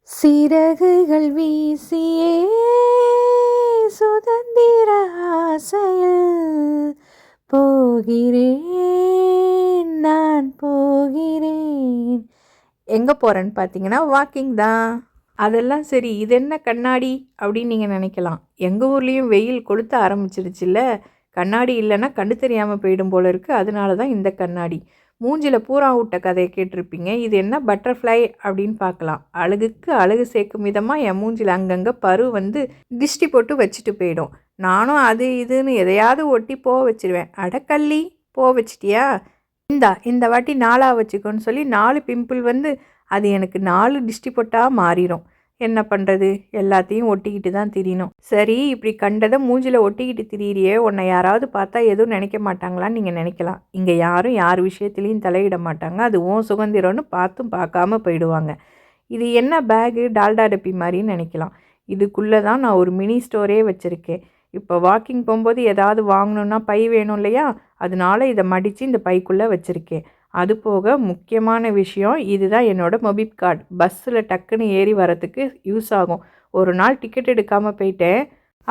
சிறகுகள் வீசியே சுதந்திர ஆசையில் போகிறேன், நான் போகிறேன். எங்கே போகிறேன்னு பார்த்தீங்கன்னா வாக்கிங் தான். அதெல்லாம் சரி, இது என்ன கண்ணாடி அப்படின்னு நீங்கள் நினைக்கலாம். எங்கள் ஊர்லேயும் வெயில் கொளுத்த ஆரம்பிச்சிருச்சுல்ல, கண்ணாடி இல்லைன்னா கண்டு தெரியாமல் போயிடும் போல இருக்குது. அதனால தான் இந்த கண்ணாடி. மூஞ்சில் பூரா விட்ட கதையை கேட்டிருப்பீங்க. இது என்ன பட்டர்ஃப்ளை அப்படின்னு பார்க்கலாம். அழகுக்கு அழகு சேர்க்கும் விதமாக என் மூஞ்சில் அங்கங்கே பரு வந்து திஷ்டி போட்டு வச்சுட்டு போயிடும். நானும் அது இதுன்னு எதையாவது ஒட்டி போக வச்சுருவேன். அடக்கல்லி போக வச்சிட்டியா, இந்த வாட்டி 4 வச்சுக்கோன்னு சொல்லி 4 பிம்பிள் வந்து அது எனக்கு 4 டிஷ்டி போட்டால் மாறிடும். என்ன பண்ணுறது, எல்லாத்தையும் ஒட்டிக்கிட்டு தான் திரியணும். சரி, இப்படி கண்டதை மூஞ்சில் ஒட்டிக்கிட்டு திரியிறியே, உன்னை யாராவது பார்த்தா எதுவும் நினைக்க மாட்டாங்களான்னு நீங்கள் நினைக்கலாம். இங்கே யாரும் யார் விஷயத்துலேயும் தலையிட மாட்டாங்க. அது ஓன் சுதந்திரம்னு பார்த்தும் பார்க்காம போயிடுவாங்க. இது என்ன பேகு, டால்டா டப்பி மாதிரின்னு நினைக்கலாம். இதுக்குள்ளே தான் நான் ஒரு மினி ஸ்டோரே வச்சுருக்கேன். இப்போ வாக்கிங் போகும்போது ஏதாவது வாங்கணுன்னா பை வேணும் இல்லையா, அதனால இதை மடித்து இந்த பைக்குள்ளே வச்சுருக்கேன். அது போக முக்கியமான விஷயம், இதுதான் என்னோடய மொபிட் கார்டு. பஸ்ஸில் டக்குன்னு ஏறி வரத்துக்கு யூஸ் ஆகும். ஒரு நாள் டிக்கெட் எடுக்காமல் போயிட்டேன்.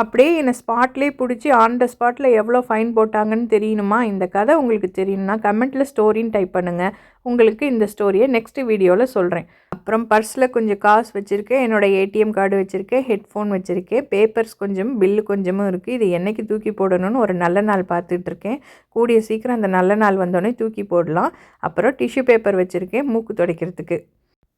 அப்படியே என்னை ஸ்பாட்லேயே பிடிச்சி ஆன் த ஸ்பாட்டில் எவ்வளோ ஃபைன் போட்டாங்கன்னு தெரியணுமா? இந்த கதை உங்களுக்கு தெரியணும்னா கமெண்ட்டில் ஸ்டோரின்னு டைப் பண்ணுங்கள். உங்களுக்கு இந்த ஸ்டோரியை நெக்ஸ்ட் வீடியோவில் சொல்கிறேன். அப்புறம் பர்ஸில் கொஞ்சம் காசு வச்சுருக்கேன், என்னோடய ஏடிஎம் கார்டு வச்சுருக்கேன், ஹெட்ஃபோன் வச்சுருக்கேன், பேப்பர்ஸ் கொஞ்சம், பில்லு கொஞ்சமும் இருக்குது. இது என்றைக்கு தூக்கி போடணும்னு ஒரு நல்ல நாள் பார்த்துட்ருக்கேன். கூடிய சீக்கிரம் அந்த நல்ல நாள் வந்தோடனே தூக்கி போடலாம். அப்புறம் டிஷ்யூ பேப்பர் வச்சுருக்கேன் மூக்கு துடைக்கிறதுக்கு.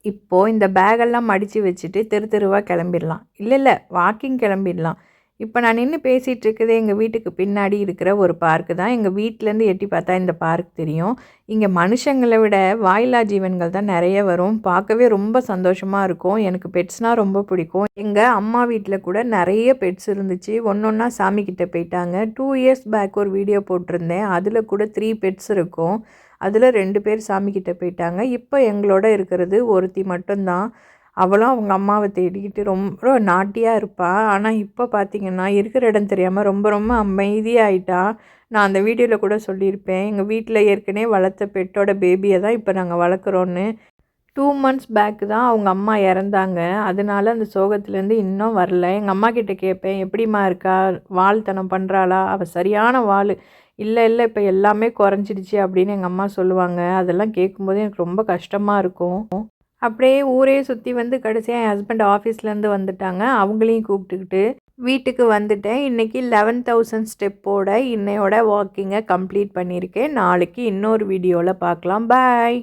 இப்போது இந்த பேகெல்லாம் மடித்து வச்சுட்டு தெருவாக கிளம்பிடலாம். இல்லை வாக்கிங் கிளம்பிடலாம். இப்போ நான் நின்று பேசிகிட்டு இருக்கிறது எங்கள் வீட்டுக்கு பின்னாடி இருக்கிற ஒரு பார்க்கு தான். எங்கள் வீட்டிலேருந்து எட்டி பார்த்தா இந்த பார்க் தெரியும். இங்கே மனுஷங்களை விட வாயில்லா ஜீவன்கள் தான் நிறைய வரும். பார்க்கவே ரொம்ப சந்தோஷமாக இருக்கும். எனக்கு பெட்ஸ்னால் ரொம்ப பிடிக்கும். எங்கள் அம்மா வீட்டில் கூட நிறைய பெட்ஸ் இருந்துச்சு. ஒன்றா சாமிக்கிட்ட போயிட்டாங்க. 2 இயர்ஸ் பேக் ஒரு வீடியோ போட்டிருந்தேன். அதில் கூட 3 பெட்ஸ் இருக்கும். அதில் 2 பேர் சாமிக்கிட்ட போயிட்டாங்க. இப்போ எங்களோட இருக்கிறது ஒருத்தி மட்டும்தான். அவளும் அவங்க அம்மாவை தேடிக்கிட்டு ரொம்ப நாட்டியாக இருப்பாள். ஆனால் இப்போ பார்த்திங்கன்னா இருக்கிற இடம் தெரியாமல் ரொம்ப அமைதியாகிட்டா. நான் அந்த வீடியோவில் கூட சொல்லியிருப்பேன், எங்கள் வீட்டில் ஏற்கனவே வளர்த்த பெட்டோட பேபியை தான் இப்போ நாங்கள் வளர்க்குறோன்னு. 2 மந்த்ஸ் பேக்கு தான் அவங்க அம்மா இறந்தாங்க. அதனால அந்த சோகத்துலேருந்து இன்னும் வரல. எங்கள் அம்மா கிட்டே கேட்பேன், எப்படிம்மா இருக்கா, வால்தனம் பண்ணுறாளா? அவள் சரியான வாள். இல்லை இப்போ எல்லாமே குறைஞ்சிடுச்சு அப்படின்னு எங்கள் அம்மா சொல்லுவாங்க. அதெல்லாம் கேட்கும்போது எனக்கு ரொம்ப கஷ்டமாக இருக்கும். அப்படியே ஊரே சுற்றி வந்து கடைசியாக என் ஹஸ்பண்ட் ஆஃபீஸ்லேருந்து வந்துட்டாங்க. அவங்களையும் கூப்பிட்டுக்கிட்டு வீட்டுக்கு வந்துட்டேன். இன்றைக்கி 11,000 ஸ்டெப்போட இன்னையோட வாக்கிங்கை கம்ப்ளீட் பண்ணியிருக்கேன். நாளைக்கு இன்னொரு வீடியோவில் பார்க்கலாம். பாய்.